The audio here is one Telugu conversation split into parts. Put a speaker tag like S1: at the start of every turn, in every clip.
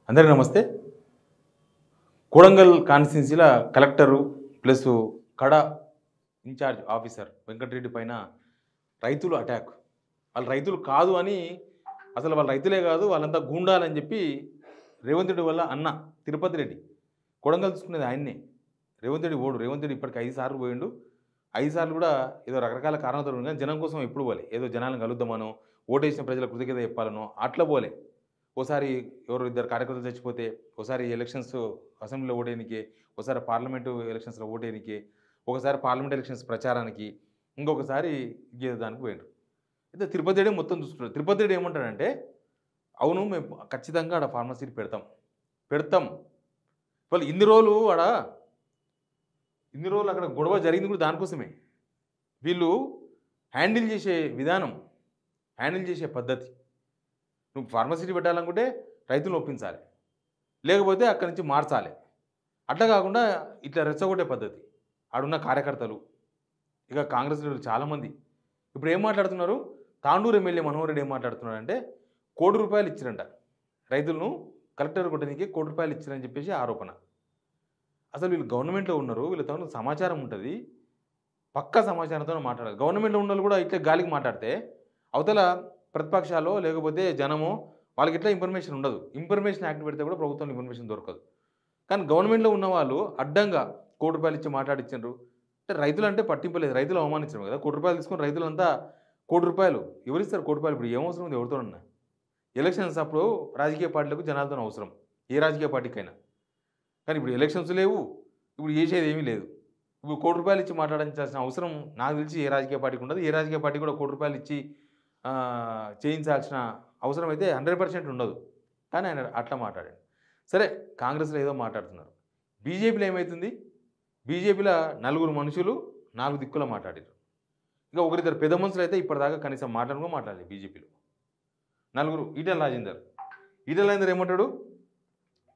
S1: అందరికీ నమస్తే. కొడంగల్ కాన్స్టిట్యున్సీల కలెక్టరు ప్లస్ కడ ఇన్ఛార్జ్ ఆఫీసర్ వెంకటరెడ్డి పైన రైతులు అటాక్. వాళ్ళు రైతులు కాదు అని, అసలు వాళ్ళు రైతులే కాదు వాళ్ళంతా గూండాలని చెప్పి రేవంత్ రెడ్డి వల్ల అన్న తిరుపతి రెడ్డి కొడంగల్ చూసుకునేది ఆయన్నే. రేవంత్ రెడ్డి ఓడు. రేవంత్ రెడ్డి ఇప్పటికి 5 సార్లు పోయిండు. 5 సార్లు కూడా ఏదో రకరకాల కారణాలతో ఉంది కానీ జనం కోసం ఎప్పుడు పోలే. ఏదో జనాలను కలుద్దామనో, ఓటేసిన ప్రజల కృతజ్ఞత చెప్పాలనో అట్లా పోలే. ఓసారి ఎవరు ఇద్దరు కార్యకర్తలు చచ్చిపోతే, ఒకసారి ఎలక్షన్స్ అసెంబ్లీలో ఓటేయనికే, ఒకసారి పార్లమెంటు ఎలక్షన్స్లో ఓటేయనికే, ఒకసారి పార్లమెంట్ ఎలక్షన్స్ ప్రచారానికి, ఇంకొకసారి దానికి పోయిండ్రు. అయితే తిరుపతి రెడ్డి మొత్తం చూసుకుంటారు. తిరుపతి రెడ్డి ఏమంటాడంటే, అవును మేము ఖచ్చితంగా ఆడ ఫార్మసీ పెడతాం. వాళ్ళు ఇన్ని రోజులు అక్కడ గొడవ జరిగింది కూడా దానికోసమే. వీళ్ళు హ్యాండిల్ చేసే విధానం, హ్యాండిల్ చేసే పద్ధతి, నువ్వు ఫార్మసీ పెట్టాలనుకుంటే రైతులను ఒప్పించాలి, లేకపోతే అక్కడి నుంచి మార్చాలి. అట్లా కాకుండా ఇట్లా రెచ్చగొట్టే పద్ధతి. ఆడున్న కార్యకర్తలు ఇక కాంగ్రెస్ లీడర్లు చాలామంది ఇప్పుడు ఏం మాట్లాడుతున్నారు, తాండూరు ఎమ్మెల్యే మనోహర్ రెడ్డి ఏం మాట్లాడుతున్నాడంటే, ₹1 కోటి ఇచ్చిరంట రైతులను కలెక్టర్ కొట్టడానికి, ₹1 కోటి ఇచ్చారని చెప్పేసి ఆరోపణ. అసలు వీళ్ళు గవర్నమెంట్లో ఉన్నారు, వీళ్ళతో సమాచారం ఉంటుంది, పక్కా సమాచారంతో మాట్లాడాలి. గవర్నమెంట్లో ఉన్న వాళ్ళు కూడా ఇట్లా గాలికి మాట్లాడితే అవతల ప్రతిపక్షాలు లేకపోతే జనమో వాళ్ళకి ఇట్లా ఇన్ఫర్మేషన్ ఉండదు. ఇన్ఫర్మేషన్ యాక్ట్ పెడితే కూడా ప్రభుత్వం ఇన్ఫర్మేషన్ దొరకదు. కానీ గవర్నమెంట్లో ఉన్న వాళ్ళు అడ్డంగా ₹1 కోటి ఇచ్చి మాట్లాడిచ్చారు అంటే రైతులు అంటే పట్టింపలేదు, రైతులు అవమానించడం కదా. ₹1 తీసుకొని రైతులంతా ₹1 ఎవరిస్తారు? ₹1 ఇప్పుడు ఏమవసరం ఉంది ఎవరితోనన్నా? ఎలక్షన్స్ అప్పుడు రాజకీయ పార్టీలకు జనాలతో అవసరం, ఏ రాజకీయ పార్టీకైనా. కానీ ఇప్పుడు ఎలక్షన్స్ లేవు, ఇప్పుడు చేసేది ఏమీ లేదు. ఇప్పుడు ₹1 ఇచ్చి మాట్లాడించాల్సిన అవసరం నాకు తెలిసి ఏ రాజకీయ పార్టీకి ఉండదు. ఏ రాజకీయ పార్టీ కూడా ₹1 ఇచ్చి చేయించాల్సిన అవసరం అయితే 100% ఉండదు. కానీ ఆయన అట్లా మాట్లాడాడు. సరే, కాంగ్రెస్లో ఏదో మాట్లాడుతున్నారు. బీజేపీలో ఏమవుతుంది? బీజేపీలో 4 మనుషులు 4 దిక్కులో మాట్లాడారు. ఇక ఒకరిద్దరు పెద్ద మనుషులు అయితే ఇప్పటిదాకా కనీసం మాట్లాడలేదు బీజేపీలో. 4 ఈటెల రాజేందర్ ఏమంటాడు?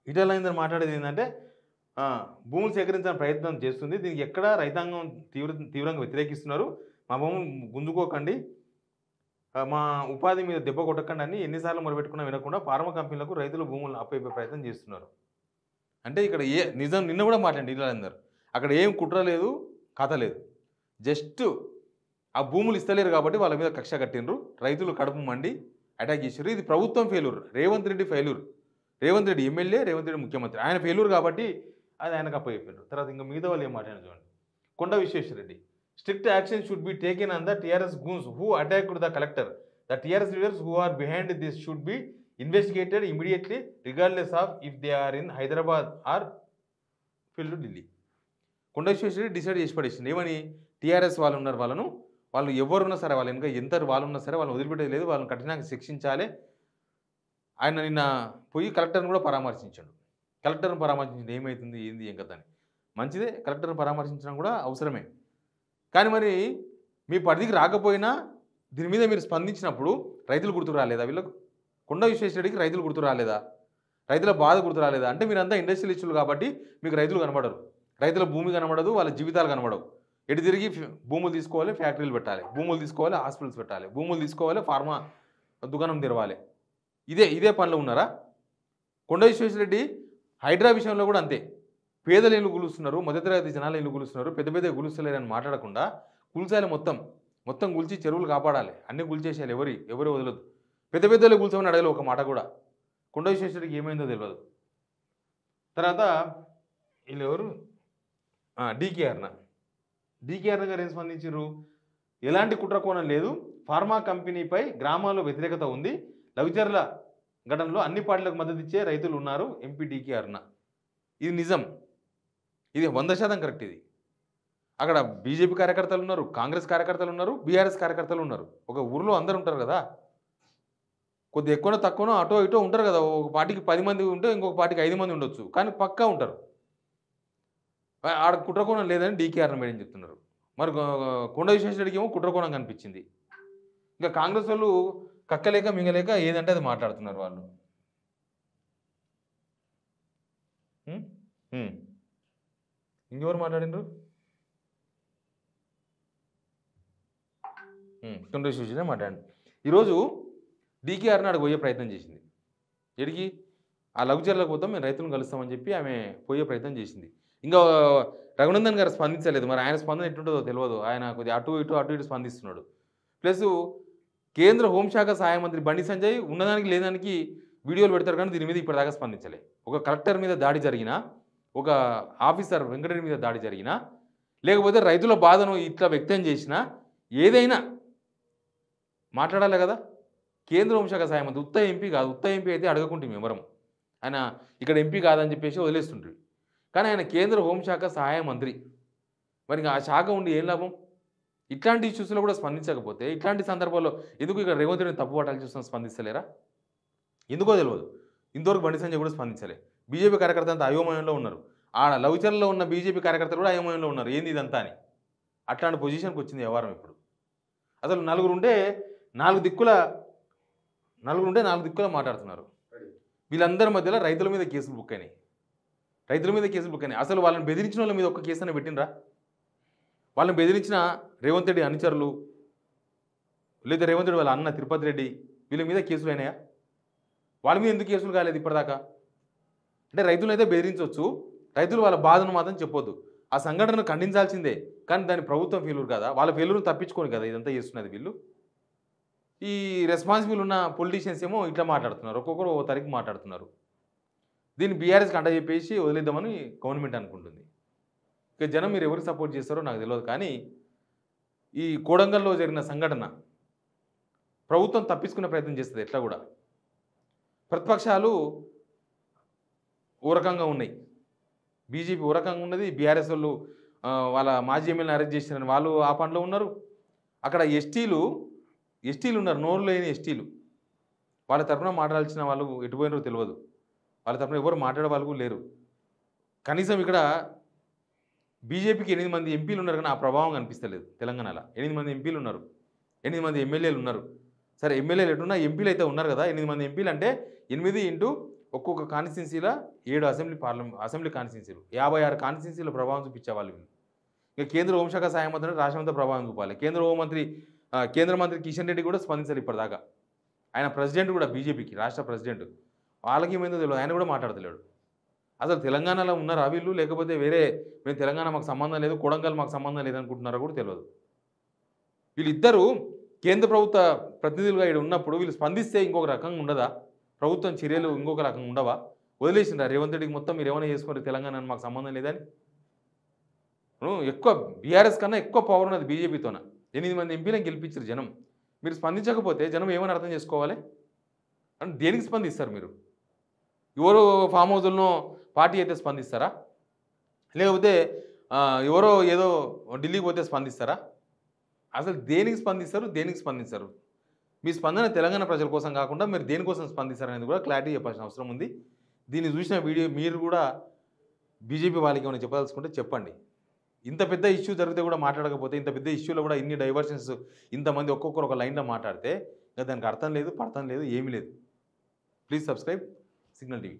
S1: ఈటెల రాజేందర్ మాట్లాడేది ఏంటంటే, భూములు సేకరించాలని ప్రయత్నం చేస్తుంది, దీనికి ఎక్కడ రైతాంగం తీవ్రంగా వ్యతిరేకిస్తున్నారు, మా భూములు గుంజుకోకండి, మా ఉపాధి మీద దెబ్బ కొట్టకండి అని ఎన్నిసార్లు మొదలుపెట్టుకున్నా వినకుండా ఫార్మా కంపెనీలకు రైతులు భూములను అప్పయ్యే ప్రయత్నం చేస్తున్నారు. అంటే ఇక్కడ నిజం నిన్న కూడా మాట్లాడండి వీళ్ళందరూ, అక్కడ ఏం కుట్ర లేదు, కథ లేదు, జస్ట్ ఆ భూములు ఇస్తలేరు కాబట్టి వాళ్ళ మీద కక్ష కట్టిండ్రు, రైతులు కడుపు మండి అటాక్ చేశారు. ఇది ప్రభుత్వం failure, Revanth Reddy failure. Revanth Reddy MLA, Revanth Reddy ముఖ్యమంత్రి, ఆయన ఫెయిల్యూర్ కాబట్టి అది ఆయనకు అప్పచెప్పారు. తర్వాత ఇంకా మిగతా వాళ్ళు ఏం మాట్లాడారు చూడండి. Konda Vishweshwar Reddy, strict action should be taken on the TRS goons who attacked the collector. The TRS leaders who are behind this should be investigated immediately regardless of if they are in Hyderabad or fled to Delhi. Konda Vishweshwar Reddy decide చేసి పడేసింది ఏమని, టీఆర్ఎస్ వాళ్ళు ఉన్నారు, వాళ్ళు ఎవరున్నా సరే, వాళ్ళు ఇంకా ఎంత వాళ్ళు ఉన్నా సరే వాళ్ళని వదిలిపెట్టేది లేదు, వాళ్ళని కఠినంగా శిక్షించాలి. ఆయన నిన్న పోయి కలెక్టర్ని కూడా పరామర్శించాడు. కలెక్టర్ని పరామర్శించింది ఏమవుతుంది ఏంది ఏం కదా అని. మంచిదే, కలెక్టర్ని పరామర్శించడం కూడా అవసరమే. కానీ మరి మీ పరిధికి రాకపోయినా దీని మీద మీరు స్పందించినప్పుడు రైతులు గుర్తు రాలేదా వీళ్ళకు? కొండ విశ్వేశ్వరరెడ్డికి రైతులు గుర్తు రాలేదా? రైతుల బాధ గుర్తు రాలేదా? అంటే మీరంతా ఇండస్ట్రియలిస్టులు కాబట్టి మీకు రైతులు కనబడరు, రైతుల భూమి కనబడదు, వాళ్ళ జీవితాలు కనబడవు. ఎటు తిరిగి భూములు తీసుకోవాలి, ఫ్యాక్టరీలు పెట్టాలి, భూములు తీసుకోవాలి, హాస్పిటల్స్ పెట్టాలి, భూములు తీసుకోవాలి, ఫార్మా దుకాణం తెరవాలి, ఇదే పనిలో ఉన్నారా? కొండ విశ్వేశ్వరరెడ్డి హైడ్రా విషయంలో కూడా అంతే. పేదలు ఇల్లు కూలుస్తున్నారు, మధ్యతరగతి జనాలు ఇల్లు కూలుస్తున్నారు, పెద్ద కూలుస్తలేరని మాట్లాడకుండా కూల్చాలి, మొత్తం కూల్చి చెరువులు కాపాడాలి, అన్నీ కూల్చేసేయాలి, ఎవరు వదలదు. పెద్దలు కూల్చమని అడగలేదు ఒక మాట కూడా. కొండ విశ్వేశ్వరరెడ్డికి ఏమైందో తెలియదు. తర్వాత వీళ్ళు ఎవరు, డీకే అరుణ గారు ఏం స్పందించారు? ఎలాంటి కుట్రకోణం లేదు, ఫార్మా కంపెనీపై గ్రామాల్లో వ్యతిరేకత ఉంది, లవిచర్ల ఘటనలో అన్ని పార్టీలకు మద్దతు ఇచ్చే రైతులు ఉన్నారు, ఎంపీ డీకే అరుణ. ఇది నిజం, ఇది 100% కరెక్ట్. ఇది అక్కడ బీజేపీ కార్యకర్తలు ఉన్నారు, కాంగ్రెస్ కార్యకర్తలు ఉన్నారు, బీఆర్ఎస్ కార్యకర్తలు ఉన్నారు. ఒక ఊరిలో అందరు ఉంటారు కదా, కొద్ది ఎక్కువనో తక్కువనో అటో ఇటో ఉంటారు కదా. ఒక పార్టీకి 10 మంది ఉంటే ఇంకొక పార్టీకి 5 మంది ఉండొచ్చు, కానీ పక్కా ఉంటారు. ఆడ కుట్రకోణం లేదని డీకే అరుణ మేడం చెప్తున్నారు. మరి కొండ విశ్వేశ్వరరెడ్డికి ఏమో కుట్రకోణం కనిపించింది. ఇంకా కాంగ్రెస్ వాళ్ళు కక్కలేక మింగలేక ఏదంటే అది మాట్లాడుతున్నారు వాళ్ళు. ఇంకెవరు మాట్లాడిండ్రు? కొండ విశ్వేశ్వరరెడ్డి మాట్లాడండి. ఈరోజు డీకే అరుణ అక్కడికి పోయే ప్రయత్నం చేసింది. ఎడికి ఆ లఘుచర్లకు పోతాం, మేము రైతులను కలుస్తామని చెప్పి ఆమె పోయే ప్రయత్నం చేసింది. ఇంకా రఘునందన్ గారు స్పందించలేదు. మరి ఆయన స్పందన ఎట్లుంటుందో తెలవదు. ఆయన కొద్దిగా అటు ఇటు స్పందిస్తున్నాడు. ప్లసు కేంద్ర హోంశాఖ సహాయ మంత్రి బండి సంజయ్ ఉన్నదానికి లేదానికి వీడియోలు పెడతారు కానీ దీని మీద ఇప్పటిదాకా స్పందించలే. ఒక కలెక్టర్ మీద దాడి జరిగినా, ఒక ఆఫీసర్ వెంకటరెడ్డి మీద దాడి జరిగినా, లేకపోతే రైతుల బాధను ఇట్లా వ్యక్తం చేసినా ఏదైనా మాట్లాడాలి కదా. కేంద్ర హోంశాఖ సహాయ మంత్రి ఉత్త ఎంపీ కాదు. ఉత్త ఎంపీ అయితే అడగకుంటే ఎవరం. ఆయన ఇక్కడ ఎంపీ కాదని చెప్పేసి వదిలేస్తుండ్రు. కానీ ఆయన కేంద్ర హోంశాఖ సహాయ మంత్రి. మరి ఆ శాఖ ఉండి ఏం లాభం? ఇట్లాంటి ఇష్యూస్లో కూడా స్పందించకపోతే ఇట్లాంటి సందర్భాల్లో ఎందుకు ఇక్కడ రేవంత్ రెడ్డిని తప్పు పట్టాలు చూస్తున్నా స్పందిస్తలేరా? ఎందుకో తెలియదు. ఇంతవరకు బండి సంజయ్ కూడా స్పందించలే. బీజేపీ కార్యకర్త అంతా అయోమయంలో ఉన్నారు. ఆడ లవ్చర్లో ఉన్న బీజేపీ కార్యకర్తలు కూడా అయోమయంలో ఉన్నారు. ఏంది ఇదంతా అని. అట్లాంటి పొజిషన్కి వచ్చింది వ్యవహారం ఇప్పుడు. అసలు నలుగురుంటే నాలుగు దిక్కుల మాట్లాడుతున్నారు. వీళ్ళందరి మధ్యలో రైతుల మీద కేసులు బుక్ అయినాయి. అసలు వాళ్ళని బెదిరించిన వాళ్ళ మీద ఒక్క కేసు అయినా పెట్టినరా? వాళ్ళని బెదిరించిన రేవంత్ రెడ్డి అనుచరులు లేదా రేవంత్ రెడ్డి వాళ్ళ అన్న తిరుపతి రెడ్డి వీళ్ళ మీద కేసులు అయినాయా? వాళ్ళ మీద ఎందుకు కేసులు కాలేదు ఇప్పటిదాకా? అంటే రైతులను అయితే బెదిరించవచ్చు, రైతులు వాళ్ళ బాధను మాత్రం చెప్పొద్దు. ఆ సంఘటనను ఖండించాల్సిందే. కానీ దాని ప్రభుత్వం ఫెయిల్యూర్ కదా, వాళ్ళ ఫెయిల్యూర్ను తప్పించుకోని కదా ఇదంతా చేస్తున్నది వీళ్ళు. ఈ రెస్పాన్సిబుల్ ఉన్న పొలిటీషియన్స్ ఏమో ఇట్లా మాట్లాడుతున్నారు, ఒక్కొక్కరు ఓ తరికి మాట్లాడుతున్నారు. దీన్ని బీఆర్ఎస్కి అంట చెప్పేసి వదిలేద్దామని గవర్నమెంట్ అనుకుంటుంది. ఇక జనం మీరు ఎవరికి సపోర్ట్ చేస్తారో నాకు తెలియదు. కానీ ఈ కోడంగల్లో జరిగిన సంఘటన ప్రభుత్వం తప్పించుకునే ప్రయత్నం చేస్తుంది. ఎట్లా కూడా ప్రతిపక్షాలు ఓ రకంగా ఉన్నాయి, బీజేపీ ఓ రకంగా ఉన్నది, బీఆర్ఎస్ వాళ్ళు వాళ్ళ మాజీ ఎమ్మెల్యేని అరెస్ట్ చేసినారని వాళ్ళు ఆ పనిలో ఉన్నారు. అక్కడ ఎస్టీలు ఉన్నారు, నోరు లేని ఎస్టీలు. వాళ్ళ తరఫున మాట్లాడాల్సిన వాళ్ళు ఎటుపోయినారో తెలియదు. వాళ్ళ తరఫున ఎవరు మాట్లాడే వాళ్ళు కూడా లేరు. కనీసం ఇక్కడ బీజేపీకి 8 మంది ఎంపీలు ఉన్నారు కానీ ఆ ప్రభావం కనిపిస్తలేదు. తెలంగాణలో 8 మంది ఎంపీలు ఉన్నారు, 8 మంది ఎమ్మెల్యేలు ఉన్నారు. సరే ఎమ్మెల్యేలు ఎటున్నా ఎంపీలు అయితే ఉన్నారు కదా. 8 మంది ఎంపీలు అంటే 8 ఇంటూ ఒక్కొక్క కాన్స్టిట్యున్సీలో 7 అసెంబ్లీ కాన్స్టిట్యున్సీలు, 56 కాన్స్టిట్యున్సీలో ప్రభావం చూపించేవాళ్ళు వీళ్ళు. ఇక కేంద్ర హోంశాఖ సహాయ మంత్రి రాష్ట్రంతో ప్రభావం చూపాలి. కేంద్ర మంత్రి కిషన్ రెడ్డి కూడా స్పందించారు ఇప్పటిదాకా. ఆయన ప్రెసిడెంట్ కూడా బీజేపీకి రాష్ట్ర ప్రెసిడెంట్. వాళ్ళకి ఏమైందో తెలియదు, ఆయన కూడా మాట్లాడతలేడు. అసలు తెలంగాణలో ఉన్నారా వీళ్ళు, లేకపోతే వేరే మేము తెలంగాణ మాకు సంబంధం లేదు, కొడంగల్ మాకు సంబంధం లేదనుకుంటున్నారో కూడా తెలియదు. వీళ్ళిద్దరూ కేంద్ర ప్రభుత్వ ప్రతినిధులుగా ఇక్కడ ఉన్నప్పుడు వీళ్ళు స్పందిస్తే ఇంకొక రకంగా ఉండదా? ప్రభుత్వం చర్యలు ఇంకొక రకంగా ఉండవా? వదిలేసిండ్రా రేవంత్ రెడ్డికి మొత్తం మీరు ఏమైనా చేసుకుంటే తెలంగాణ మాకు సంబంధం లేదని. ఎక్కువ బీఆర్ఎస్ కన్నా ఎక్కువ పవర్ ఉన్నది బీజేపీతోన. 8 మంది ఎంపీలను గెలిపించారు జనం. మీరు స్పందించకపోతే జనం ఏమని అర్థం చేసుకోవాలి? అంటే దేనికి స్పందిస్తారు మీరు? ఎవరో ఫామ్ హౌజులను పార్టీ అయితే స్పందిస్తారా? లేకపోతే ఎవరో ఏదో ఢిల్లీకి పోతే స్పందిస్తారా? అసలు దేనికి స్పందిస్తారు? మీ స్పందన తెలంగాణ ప్రజల కోసం కాకుండా మీరు దేనికోసం స్పందిస్తారనేది కూడా క్లారిటీ చెప్పాల్సిన అవసరం ఉంది. దీన్ని చూసిన వీడియో మీరు కూడా బీజేపీ వాళ్ళకి ఏమైనా చెప్పదలుచుకుంటే చెప్పండి. ఇంత పెద్ద ఇష్యూ జరిగితే కూడా మాట్లాడకపోతే, ఇంత పెద్ద ఇష్యూలో కూడా ఇన్ని డైవర్షన్స్, ఇంతమంది ఒక్కొక్కరు ఒక లైన్లో మాట్లాడితే దానికి అర్థం లేదు, పడతం లేదు, ఏమీ లేదు. Please subscribe signal TV.